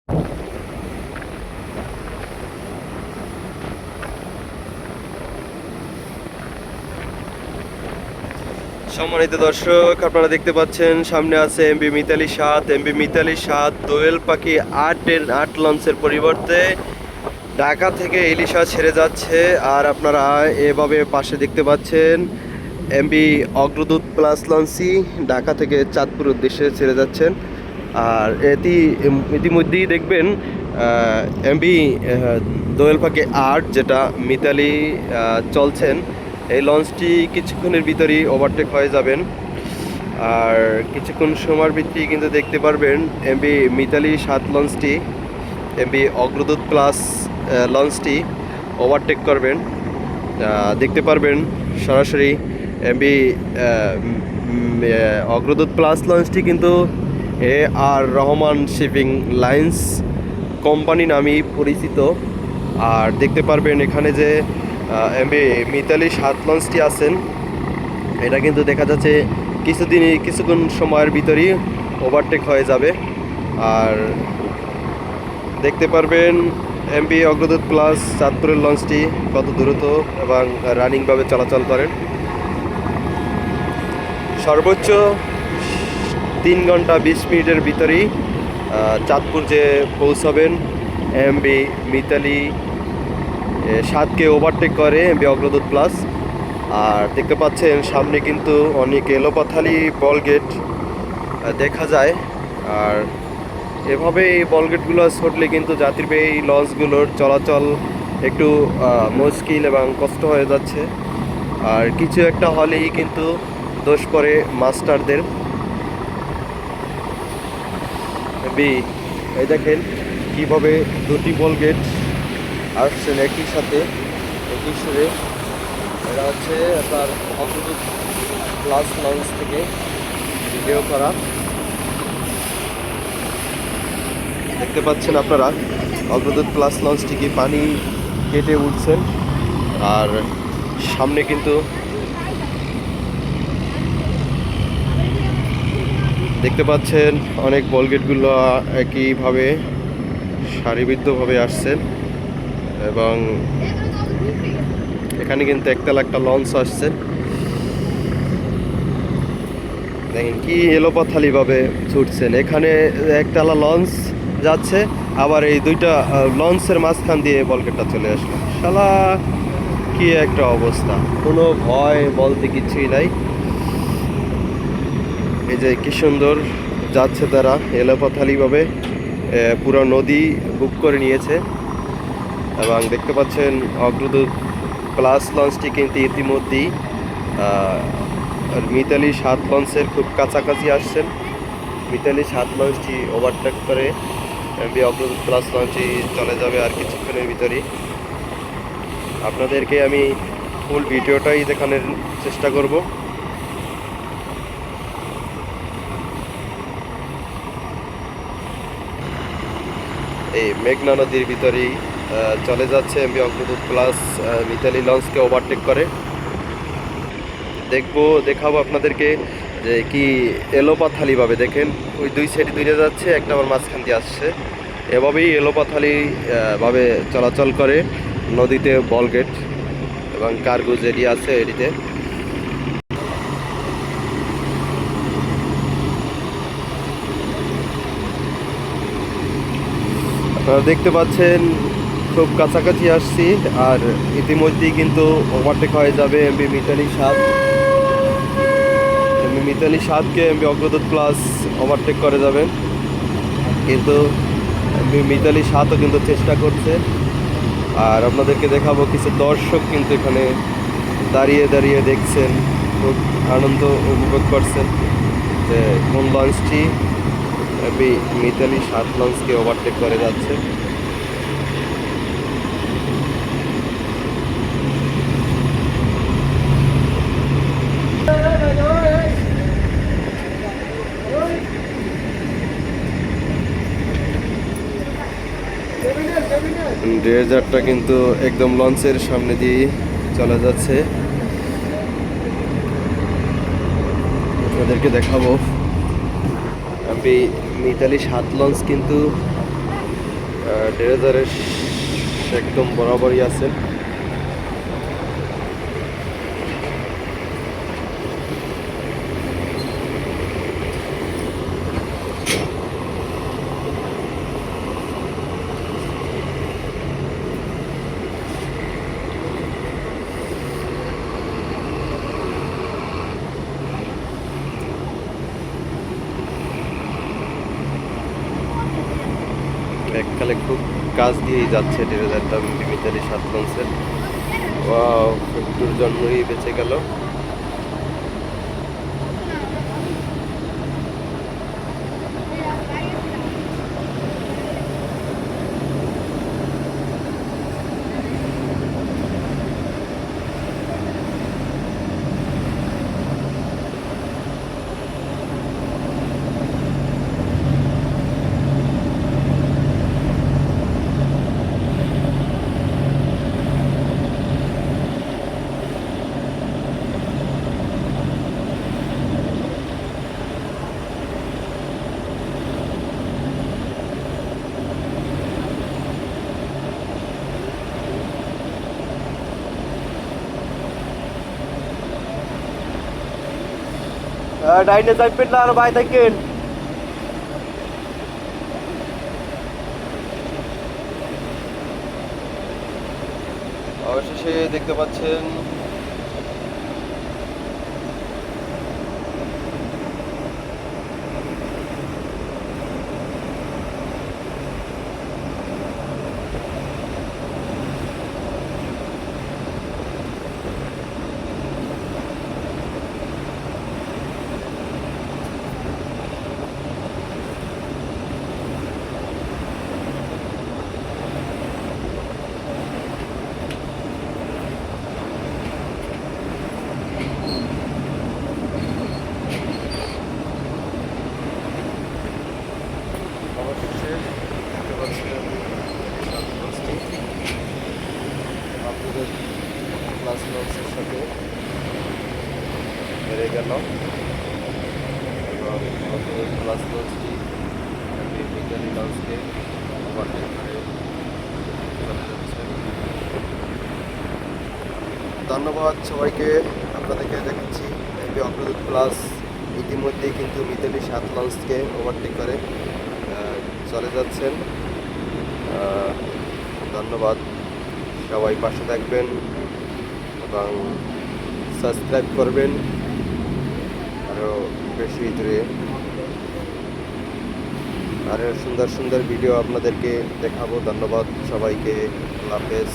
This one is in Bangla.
সম্মানিত দর্শক, আপনারা দেখতে পাচ্ছেন সামনে আছে এমবি মিতালি 7। এমবি মিতালি 7 দোয়েল পাখি 8 লঞ্চের পরিবর্তে ঢাকা থেকে ইলিশা ছেড়ে যাচ্ছে। আর আপনারা এভাবে পাশে দেখতে পাচ্ছেন এমবি অগ্রদূত প্লাস লঞ্চই ঢাকা থেকে চাঁদপুর উদ্দেশ্যে ছেড়ে যাচ্ছেন। আর ইতিমধ্যেই দেখবেন এমবি দোয়েল পাখি 8 যেটা মিতালি চলছেন, এই লঞ্চটি কিছুক্ষণের ভিতরেই ওভারটেক হয়ে যাবেন। আর কিছুক্ষণ সময়ের ভিত্তি কিন্তু দেখতে পারবেন এমবি মিতালি 7 লঞ্চটি এমবি অগ্রদূত প্লাস লঞ্চটি ওভারটেক করবেন। দেখতে পারবেন সরাসরি এমবি অগ্রদূত প্লাস লঞ্চটি কিন্তু আর রহমান শিপিং লাইন্স কোম্পানি নামেই পরিচিত। আর দেখতে পারবেন এখানে যে এমবি মিতালি 7 লঞ্চটি আছেন, এটা কিন্তু দেখা যাচ্ছে কিছুক্ষণ সময়ের ভিতরেই ওভারটেক হয়ে যাবে। আর দেখতে পারবেন এমবি অগ্রদূত প্লাস চাঁদপুরের লঞ্চটি কত দ্রুত এবং রানিংভাবে চলাচল করেন। সর্বোচ্চ 3 ঘন্টা 20 মিনিটের ভিতরেই চাঁদপুর যে পৌঁছাবেন এমবি মিতালি 7কে ওভারটেক করে এমবি অগ্রদূত প্লাস। আর দেখতে পাচ্ছেন সামনে কিন্তু অনেক এলোপাথালি বলগেট দেখা যায়। আর এভাবে এই বলগেটগুলো ছুটলে কিন্তু যাত্রীবাহী লঞ্চগুলোর চলাচল একটু মুশকিল এবং কষ্ট হয়ে যাচ্ছে। আর কিছু একটা হলেই কিন্তু দোষ পড়ে মাস্টারদের। এই দেখেন কীভাবে দুটি বলগেট আসছেন একই সাথে একই সুরে। এটা হচ্ছে আপনার অগ্রদূত প্লাস লঞ্চ থেকে ভিডিও করা। দেখতে পাচ্ছেন আপনারা অগ্রদূত প্লাস লঞ্চটিকে পানি কেটে উঠছেন। আর সামনে কিন্তু দেখতে পাচ্ছেন অনেক বলগেটগুলো একইভাবে সারিবদ্ধভাবে আসছেন। এবং এখানে কিন্তু একতলা একটা লঞ্চ আসছে, দেখেন কি এলোপাথালিভাবে ছুটছেন। এখানে একতলা লঞ্চ যাচ্ছে, আবার এই দুইটা লঞ্চের মাঝখান দিয়ে বলগেটটা চলে আসলো। শালা কি একটা অবস্থা, কোনো ভয় বলতে কিছুই নাই। এই যে কি সুন্দর যাচ্ছে তারা এলোপাথালিভাবে, পুরো নদী বুক করে নিয়েছে। এবং দেখতে পাচ্ছেন অগ্রদূত প্লাস লঞ্চটি কিন্তু ইতিমধ্যেই মিতালি 7 লঞ্চের খুব কাছাকাছি আসছেন। মিতালি 7 লঞ্চটি ওভারটেক করে এমবি অগ্রদূত প্লাস লঞ্চটি চলে যাবে আর কিছুক্ষণের ভিতরেই। আপনাদেরকে আমি ফুল ভিডিওটাই দেখানোর চেষ্টা করব। এই মেঘনা নদীর ভিতরেই চলে যাচ্ছে MB Agradoot plus Mitali লঞ্চকে overtake করে। দেখাবো আপনাদেরকে যে কি এলোপাথালিভাবে, দেখেন ওই দুই সাইডে দুইটা যাচ্ছে, একটা আবার মাঝখান দিয়ে আসছে। এভাবেই এলোপাথালি ভাবে চলাচল করে নদীতে বলগেট এবং কার্গো যেটি আছে এটিতে। আপনারা দেখতে পাচ্ছেন খুব কাছাকাছি আসছি। আর ইতিমধ্যেই কিন্তু ওভারটেক হয়ে যাবে এমবি মিতালি 7। এমবি মিতালি 7কে এমবি অগ্রদূত প্লাস ওভারটেক করে যাবেন, কিন্তু এমবি মিতালি 7ও কিন্তু চেষ্টা করছে। আর আপনাদেরকে দেখাবো কিছু দর্শক কিন্তু এখানে দাঁড়িয়ে দাঁড়িয়ে দেখছেন, খুব আনন্দ উপভোগ করছেন যে কোন লঞ্চটি এমবি মিতালি 7 লঞ্চকে ওভারটেক করে যাচ্ছে। ড্রেজারটা কিন্তু একদম লঞ্চের সামনে দিয়ে চলে যাচ্ছে। আপনাদেরকে দেখাবো এমবি মিতালি 7 লঞ্চ কিন্তু 10,000-এর একদম বরাবরই আছেন। এককালে খুব কাজ দিয়েই যাচ্ছে 10,000টা মিতালি 7 লঞ্চের। ওয়াও, একটুর জন্যই বেঁচে গেল। ডাইনে যাইবেন না, আর ভাই থাকেন। অবশেষে দেখতে পাচ্ছেন আপনাদের ক্লাস লঞ্চের সাথে বেড়ে গেল এবং আপনাদের ক্লাস লঞ্চটি মিতালি লঞ্চকে ওভারটেক করে চলে যাচ্ছে। ধন্যবাদ সবাইকে। আপনাদেরকে দেখাচ্ছি এমভি অগ্রদূত প্লাস ইতিমধ্যেই কিন্তু মিতালি 7 লঞ্চকে ওভারটেক করে চলে যাচ্ছেন। ধন্যবাদ, সবাই পাশে থাকবেন এবং সাবস্ক্রাইব করবেন। আরও বেশি দূরে আরও সুন্দর সুন্দর ভিডিও আপনাদেরকে দেখাবো। ধন্যবাদ সবাইকে। আল্লাহ হাফেজ।